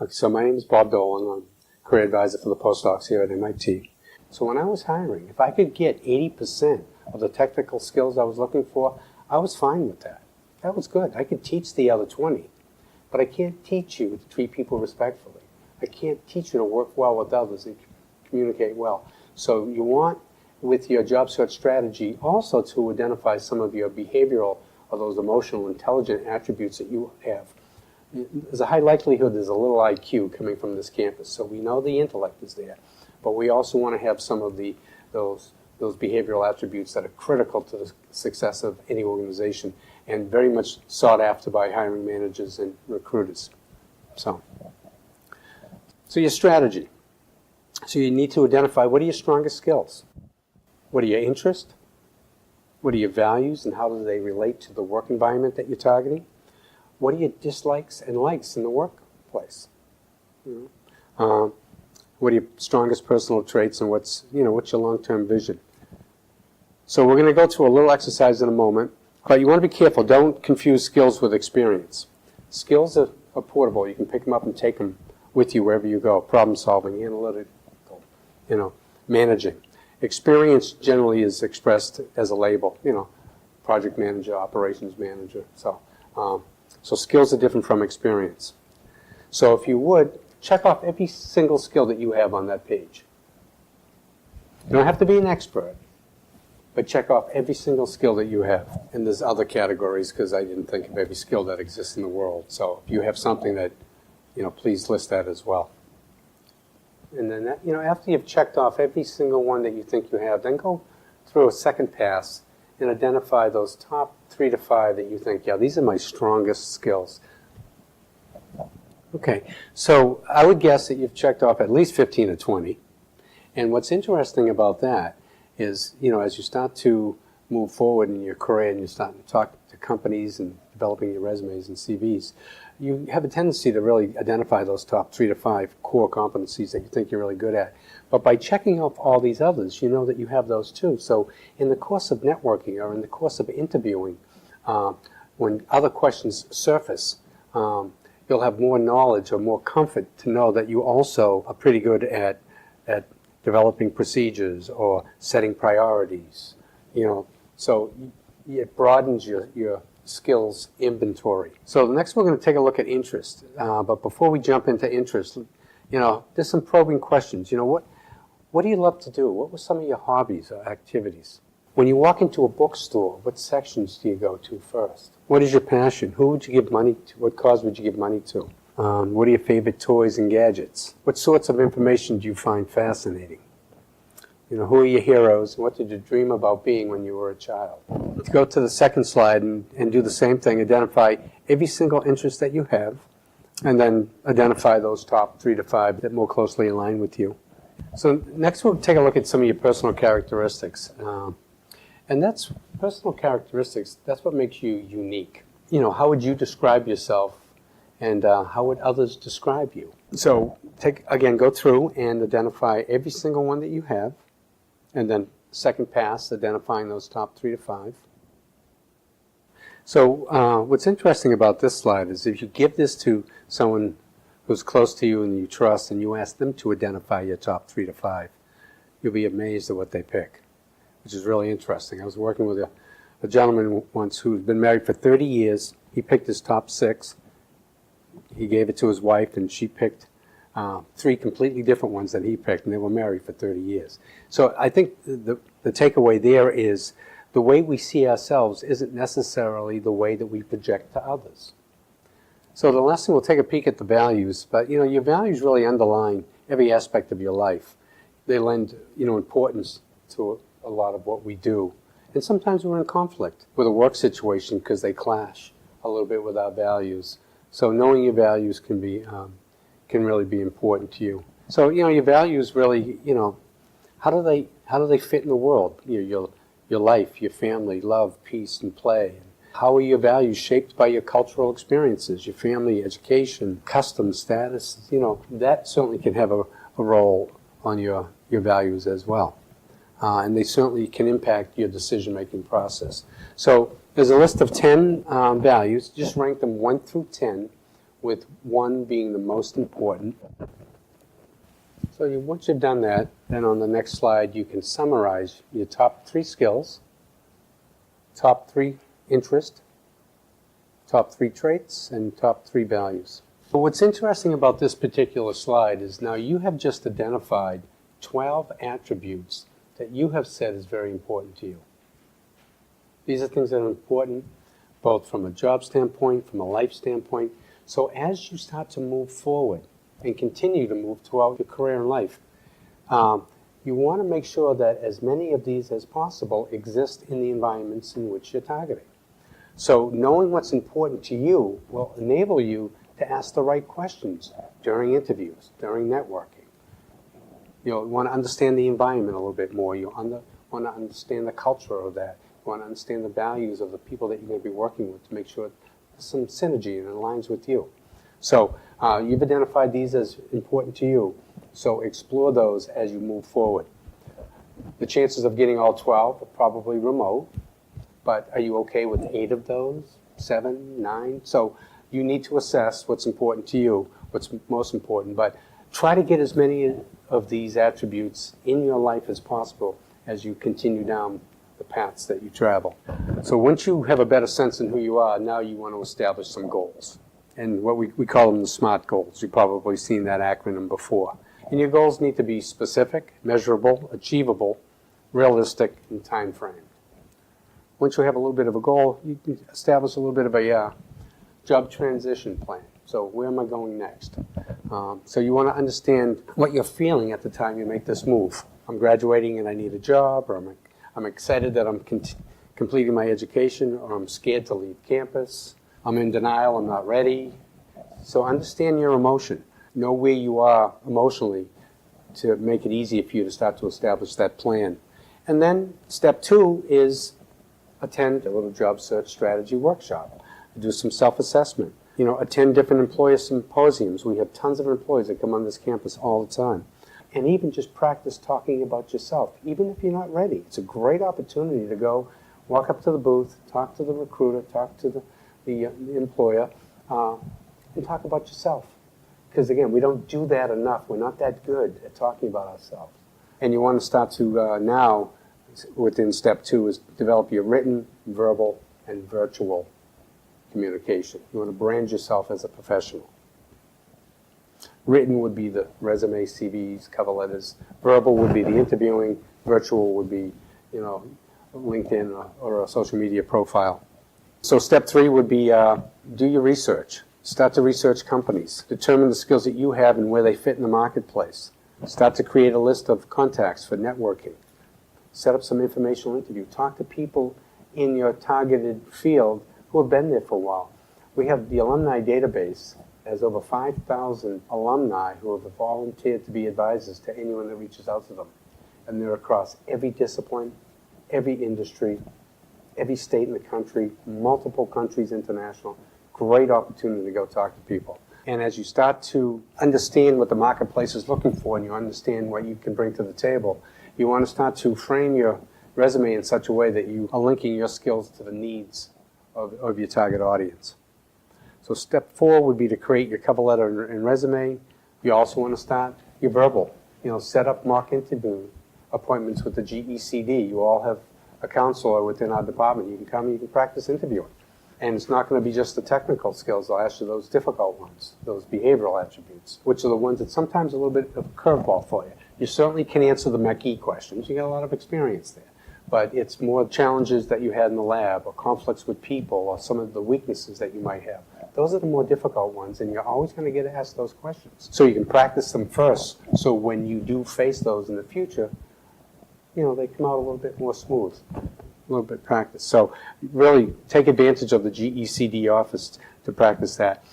Okay, so my name is Bob Dolan. I'm career advisor for the postdocs here at MIT. So when I was hiring, if I could get 80% of the technical skills I was looking for, I was fine with that. That was good. I could teach the other 20, but I can't teach you to treat people respectfully. I can't teach you to work well with others and communicate well. So you want, with your job search strategy, also to identify some of your behavioral or those emotional, intelligent attributes that you have. There's a high likelihood there's a little IQ coming from this campus, so we know the intellect is there. But we also want to have some of those behavioral attributes that are critical to the success of any organization and very much sought after by hiring managers and recruiters. So your strategy. So you need to identify what are your strongest skills? What are your interests? What are your values and how do they relate to the work environment that you're targeting? What are your dislikes and likes in the workplace? What are your strongest personal traits and what's your long-term vision? So we're going to go through a little exercise in a moment, but you want to be careful. Don't confuse skills with experience. Skills are portable. You can pick them up and take them with you wherever you go. Problem solving, analytical, managing. Experience generally is expressed as a label, project manager, operations manager. So skills are different from experience. So if you would, check off every single skill that you have on that page. You don't have to be an expert, but check off every single skill that you have. And there's other categories because I didn't think of every skill that exists in the world. So if you have something that, please list that as well. And then, after you've checked off every single one that you think you have, then go through a second pass and identify those top 3 to 5 that you think, yeah, these are my strongest skills. Okay, so I would guess that you've checked off at least 15 or 20. And what's interesting about that is, as you start to move forward in your career and you start to talk to companies and developing your resumes and CVs, you have a tendency to really identify those top 3 to 5 core competencies that you think you're really good at. But by checking off all these others, you know that you have those too. So in the course of networking or in the course of interviewing, when other questions surface, you'll have more knowledge or more comfort to know that you also are pretty good at developing procedures or setting priorities. So it broadens your skills inventory. So next we're going to take a look at interest. But before we jump into interest, there's some probing questions. What do you love to do? What were some of your hobbies or activities? When you walk into a bookstore, what sections do you go to first? What is your passion? Who would you give money to? What cause would you give money to? What are your favorite toys and gadgets? What sorts of information do you find fascinating? Who are your heroes? What did you dream about being when you were a child? Let's go to the second slide and do the same thing. Identify every single interest that you have, and then identify those top 3 to 5 that more closely align with you. So next we'll take a look at some of your personal characteristics. And that's personal characteristics. That's what makes you unique. How would you describe yourself, and how would others describe you? So go through and identify every single one that you have, and then second pass, identifying those top 3 to 5. So what's interesting about this slide is if you give this to someone who's close to you and you trust, and you ask them to identify your top 3 to 5, you'll be amazed at what they pick, which is really interesting. I was working with a gentleman once who's been married for 30 years. He picked his top 6. He gave it to his wife, and she picked 3 completely different ones that he picked, and they were married for 30 years. So I think the takeaway there is the way we see ourselves isn't necessarily the way that we project to others. So the lesson, we'll take a peek at the values, but your values really underline every aspect of your life. They lend importance to a lot of what we do. And sometimes we're in conflict with a work situation because they clash a little bit with our values. So knowing your values can really be important to you. So your values really, how do they fit in the world? Your life, your family, love, peace, and play. How are your values shaped by your cultural experiences, your family, education, customs, status? That certainly can have a role on your values as well. And they certainly can impact your decision-making process. So there's a list of 10 values. Just rank them 1 through 10. with 1 being the most important. So once you've done that, then on the next slide you can summarize your top 3 skills, top 3 interests, top 3 traits, and top 3 values. But what's interesting about this particular slide is now you have just identified 12 attributes that you have said is very important to you. These are things that are important both from a job standpoint, from a life standpoint. So as you start to move forward and continue to move throughout your career and life, you want to make sure that as many of these as possible exist in the environments in which you're targeting. So knowing what's important to you will enable you to ask the right questions during interviews, during networking. You'll want to understand the environment a little bit more. You want to understand the culture of that. You want to understand the values of the people that you're going to be working with to make sure there's some synergy and it aligns with you. So you've identified these as important to you. So explore those as you move forward. The chances of getting all 12 are probably remote, but are you okay with 8 of those, 7, 9? So you need to assess what's important to you, what's most important, but try to get as many of these attributes in your life as possible as you continue down the paths that you travel. So once you have a better sense in who you are, now you want to establish some goals. And what we call them the SMART goals. You've probably seen that acronym before. And your goals need to be specific, measurable, achievable, realistic, and time-framed. Once you have a little bit of a goal, you can establish a little bit of a job transition plan. So where am I going next? So you want to understand what you're feeling at the time you make this move. I'm graduating and I need a job, or I'm excited that I'm completing my education, or I'm scared to leave campus. I'm in denial, I'm not ready. So understand your emotion. Know where you are emotionally to make it easier for you to start to establish that plan. And then step 2 is attend a little job search strategy workshop. Do some self-assessment. Attend different employer symposiums. We have tons of employees that come on this campus all the time. And even just practice talking about yourself, even if you're not ready. It's a great opportunity to go walk up to the booth, talk to the recruiter, talk to the employer, and talk about yourself. Because again, we don't do that enough. We're not that good at talking about ourselves. And you want to start to now, within step 2, is develop your written, verbal, and virtual communication. You want to brand yourself as a professional. Written would be the resume, CVs, cover letters. Verbal would be the interviewing. Virtual would be, LinkedIn or a social media profile. So step 3 would be do your research. Start to research companies. Determine the skills that you have and where they fit in the marketplace. Start to create a list of contacts for networking. Set up some informational interview. Talk to people in your targeted field who have been there for a while. We have the alumni database has over 5,000 alumni who have volunteered to be advisors to anyone that reaches out to them. And they're across every discipline, every industry, every state in the country, multiple countries international. Great opportunity to go talk to people. And as you start to understand what the marketplace is looking for and you understand what you can bring to the table, you want to start to frame your resume in such a way that you are linking your skills to the needs of your target audience. So step 4 would be to create your cover letter and resume. You also want to start your verbal. Set up mock interview appointments with the GECD. You all have a counselor within our department. You can come and you can practice interviewing. And it's not going to be just the technical skills. I'll ask you those difficult ones, those behavioral attributes, which are the ones that sometimes a little bit of a curveball for you. You certainly can answer the McGee questions. You got a lot of experience there. But it's more challenges that you had in the lab or conflicts with people or some of the weaknesses that you might have. Those are the more difficult ones, and you're always going to get asked those questions. So you can practice them first, so when you do face those in the future, they come out a little bit more smooth, a little bit practice. So really take advantage of the GECD office to practice that.